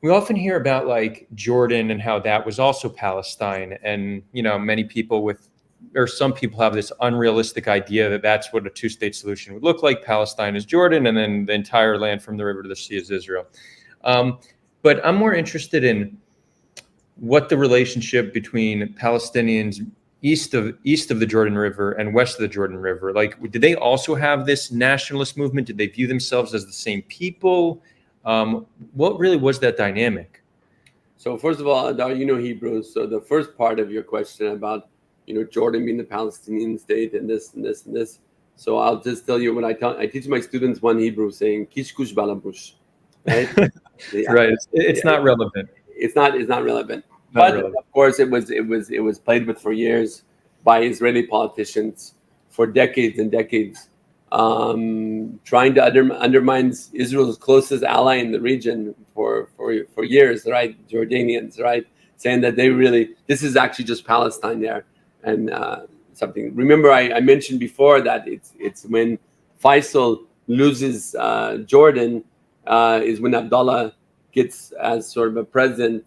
we often hear about like Jordan and how that was also Palestine, and many people or some people have this unrealistic idea that that's what a two-state solution would look like. Palestine is Jordan, and then the entire land from the river to the sea is Israel. Um, but I'm more interested in what the relationship between Palestinians east of the Jordan River and west of the Jordan River, like, did they also have this nationalist movement? Did they view themselves as the same people? What really was that dynamic? So first of all, Adar, you know Hebrew. So the first part of your question about, Jordan being the Palestinian state and this and this and this. So I'll just tell you what I teach my students one Hebrew saying, kishkush balabush, right? Right. It's not relevant. It's not relevant. Not But relevant. of course, it was played with for years by Israeli politicians for decades and decades, trying to undermine Israel's closest ally in the region for years, right? Jordanians, right? Saying that this is actually just Palestine there, and something. Remember, I mentioned before that it's when Faisal loses Jordan, is when Abdullah gets as sort of a president,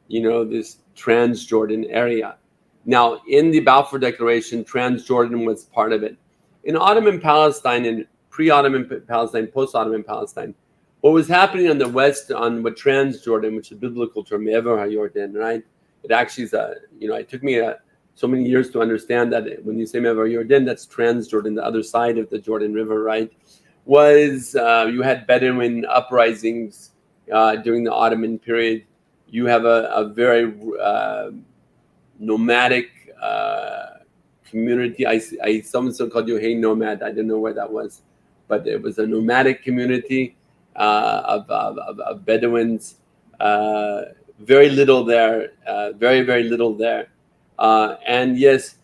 this Transjordan area. Now, in the Balfour Declaration, Transjordan was part of it. In Ottoman Palestine, in pre-Ottoman Palestine, post-Ottoman Palestine, what was happening on the west, on what Transjordan, which is a biblical term, Ever HaYordan, right? It actually is it took me so many years to understand that when you say Ever HaYordan, that's Transjordan, the other side of the Jordan River, right? Was you had Bedouin uprisings during the Ottoman period. You have a very nomadic community. Someone called you Hey Nomad. I didn't know where that was, but it was a nomadic community of Bedouins. Very little there, very little there. And yes,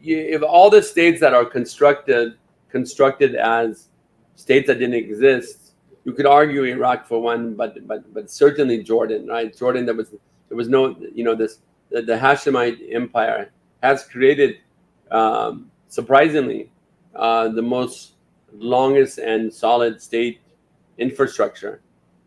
if all the states that are constructed as states that didn't exist, you could argue Iraq for one, but certainly Jordan, right? Jordan, there was no, the Hashemite Empire has created, surprisingly, the most longest and solid state infrastructure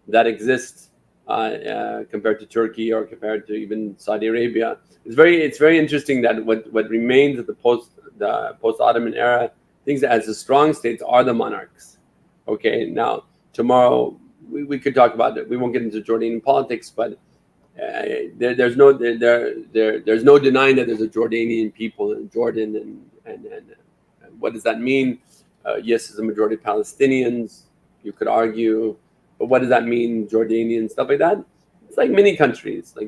that exists compared to Turkey or compared to even Saudi Arabia. It's very interesting that what remains of the post Ottoman era, things as the strong states are the monarchs. Okay, now tomorrow we could talk about it. We won't get into Jordanian politics, but there's no denying that there's a Jordanian people in Jordan, and what does that mean? Yes, there's a majority of Palestinians. You could argue, but what does that mean, Jordanian, stuff like that? It's like many countries. A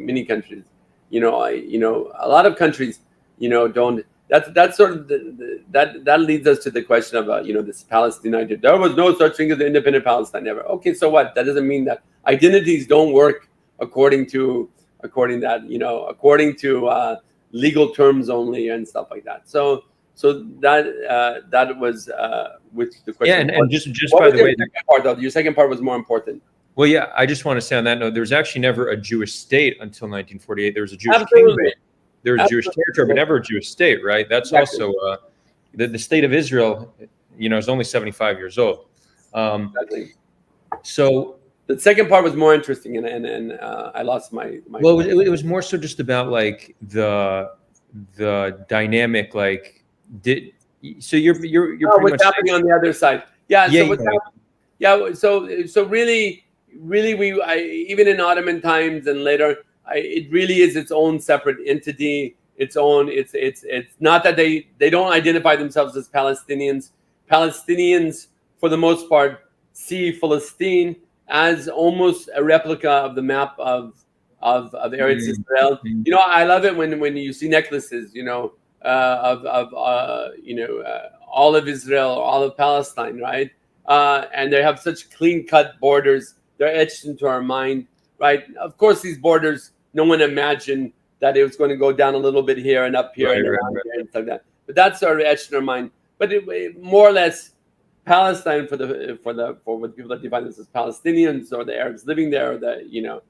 lot of countries, don't. That's sort of that leads us to the question of this Palestine. There was no such thing as independent Palestine ever. Okay, so what? That doesn't mean that identities don't work according to legal terms only and stuff like that. So that was with the question. Yeah, and just by the way, your second part was more important. Well, yeah, I just want to say on that note, there was actually never a Jewish state until 1948. There was a Jewish Absolutely. kingdom. There was a Jewish territory, but never a Jewish state, right? That's Exactly. also the state of Israel, is only 75 years old. Exactly. So the second part was more interesting, and I lost my. Well, it was more so just about like the dynamic, like you're pretty what's much happening on the other side. Yeah. Yeah, So really, even in Ottoman times and later, it really is its own separate entity. It's not that they don't identify themselves as Palestinians. Palestinians, for the most part, see Palestine as almost a replica of the map of Eretz Israel. I love it when you see necklaces, of all of Israel or all of Palestine, right? And they have such clean-cut borders. They're etched into our mind, right? Of course, these borders, no one imagined that it was going to go down a little bit here and up here and around here and stuff like that. But that's sort of etched in our mind. But it more or less, Palestine for the people that define themselves as Palestinians or the Arabs living there, or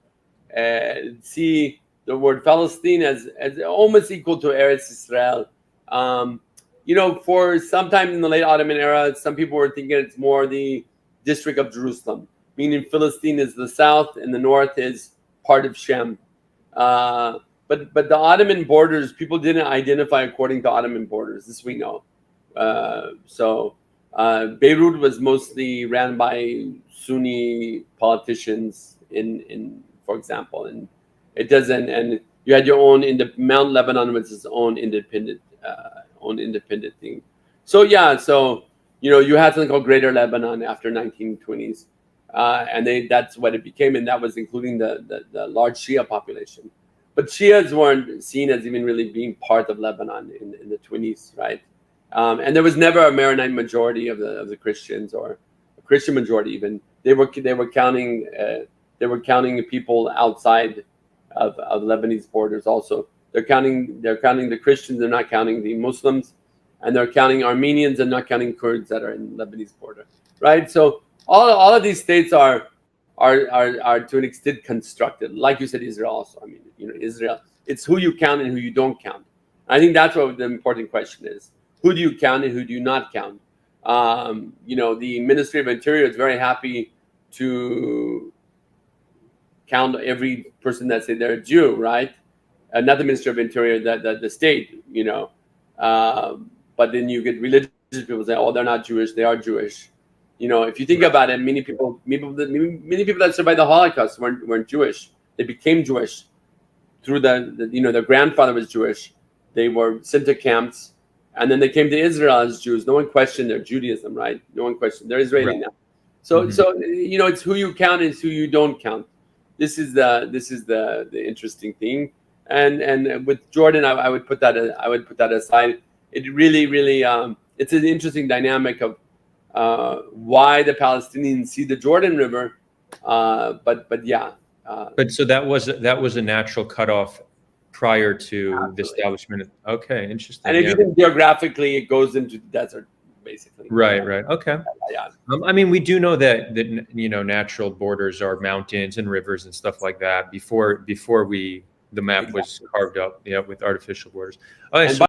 see the word Palestine as almost equal to Eretz Israel. For sometime in the late Ottoman era, some people were thinking it's more the district of Jerusalem, meaning Philistine is the south and the north is part of Shem. But the Ottoman borders, people didn't identify according to Ottoman borders. This we know. Beirut was mostly ran by Sunni politicians for example, and it doesn't. And you had your own Mount Lebanon was its own independent thing. So you had something called Greater Lebanon after 1920s, and that's what it became, and that was including the large Shia population. But Shias weren't seen as even really being part of Lebanon in the 20s, right? And there was never a Maronite majority of the Christians, or a Christian majority even. They were counting people outside of Lebanese borders also. They're counting the Christians, they're not counting the Muslims, and they're counting Armenians and not counting Kurds that are in Lebanese border, right? So all of these states are to an extent constructed, like you said, Israel also. I mean, Israel, it's who you count and who you don't count. I think that's what the important question is. Who do you count and who do you not count? The Ministry of Interior is very happy to count every person that say they're a Jew, right? Not the Ministry of Interior, the state, but then you get religious people say, oh, they're not Jewish, they are Jewish. If you think about it, many people that survived the Holocaust weren't Jewish. They became Jewish through their grandfather was Jewish. They were sent to camps, and then they came to Israel as Jews. No one questioned their Judaism, right? No one questioned. They're Israeli now. So it's who you count and who you don't count. This is the interesting thing. And with Jordan, I would put that aside. It really it's an interesting dynamic of why the Palestinians see the Jordan River, but so that was a natural cutoff prior to the establishment. Okay, interesting. And if you think geographically, it goes into the desert, basically. Right. Okay. Yeah. I mean, we do know that natural borders are mountains and rivers and stuff like that before the map was carved up, with artificial borders. Okay,